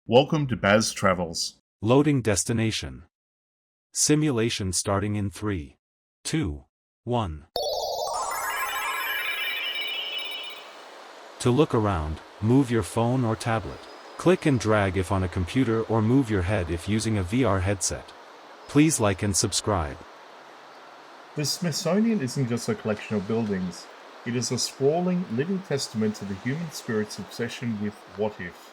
Welcome to Baz Travels. Loading destination. Simulation starting in 3, 2, 1. To look around, move your phone or tablet. Click and drag if on a computer or move your head if using a VR headset. Please like and subscribe. The Smithsonian isn't just a collection of buildings. It is a sprawling, living testament to the human spirit's obsession with what if.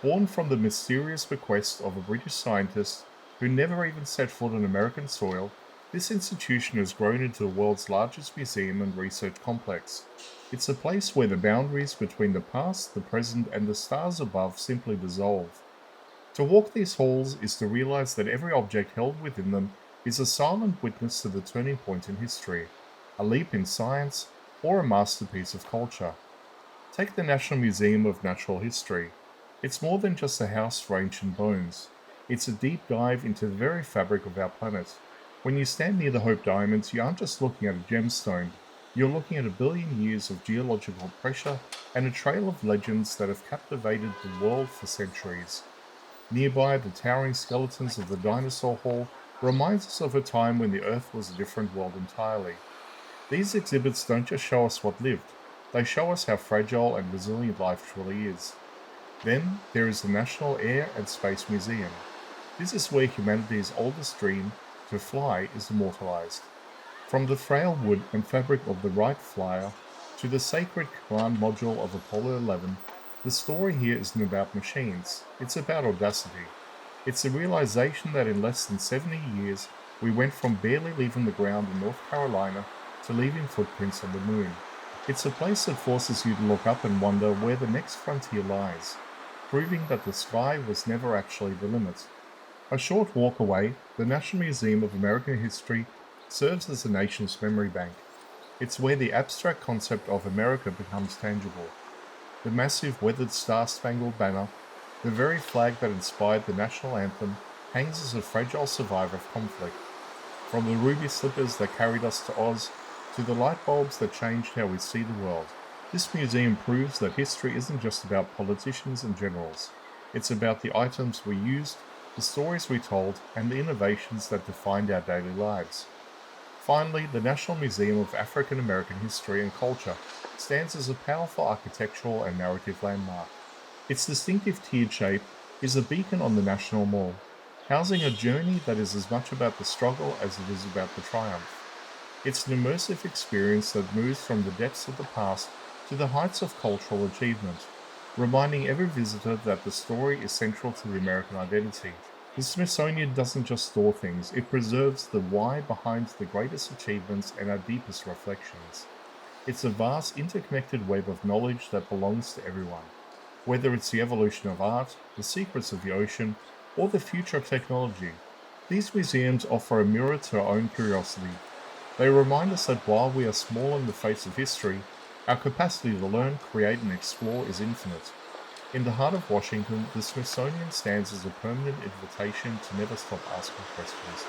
Born from the mysterious bequest of a British scientist who never even set foot on American soil, this institution has grown into the world's largest museum and research complex. It's a place where the boundaries between the past, the present, and the stars above simply dissolve. To walk these halls is to realize that every object held within them is a silent witness to the turning point in history, a leap in science, or a masterpiece of culture. Take the National Museum of Natural History. It's more than just a house for ancient bones. It's a deep dive into the very fabric of our planet. When you stand near the Hope Diamonds, you aren't just looking at a gemstone, you're looking at a billion years of geological pressure and a trail of legends that have captivated the world for centuries. Nearby, the towering skeletons of the dinosaur hall reminds us of a time when the Earth was a different world entirely. These exhibits don't just show us what lived, they show us how fragile and resilient life truly is. Then, there is the National Air and Space Museum. This is where humanity's oldest dream, to fly, is immortalized. From the frail wood and fabric of the Wright Flyer to the sacred command module of Apollo 11, the story here isn't about machines, it's about audacity. It's the realization that in less than 70 years, we went from barely leaving the ground in North Carolina to leaving footprints on the moon. It's a place that forces you to look up and wonder where the next frontier lies, proving that the sky was never actually the limit. A short walk away, the National Museum of American History serves as the nation's memory bank. It's where the abstract concept of America becomes tangible. The massive weathered star-spangled banner, the very flag that inspired the national anthem, hangs as a fragile survivor of conflict. From the ruby slippers that carried us to Oz, to the light bulbs that changed how we see the world, this museum proves that history isn't just about politicians and generals. It's about the items we used, the stories we told, and the innovations that defined our daily lives. Finally, the National Museum of African American History and Culture stands as a powerful architectural and narrative landmark. Its distinctive tiered shape is a beacon on the National Mall, housing a journey that is as much about the struggle as it is about the triumph. It's an immersive experience that moves from the depths of the past to the heights of cultural achievement, reminding every visitor that the story is central to the American identity. The Smithsonian doesn't just store things, it preserves the why behind the greatest achievements and our deepest reflections. It's a vast, interconnected web of knowledge that belongs to everyone. Whether it's the evolution of art, the secrets of the ocean, or the future of technology, these museums offer a mirror to our own curiosity. They remind us that while we are small in the face of history, our capacity to learn, create, and explore is infinite. In the heart of Washington, the Smithsonian stands as a permanent invitation to never stop asking questions.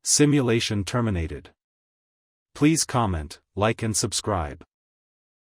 Simulation terminated. Please comment, like and subscribe.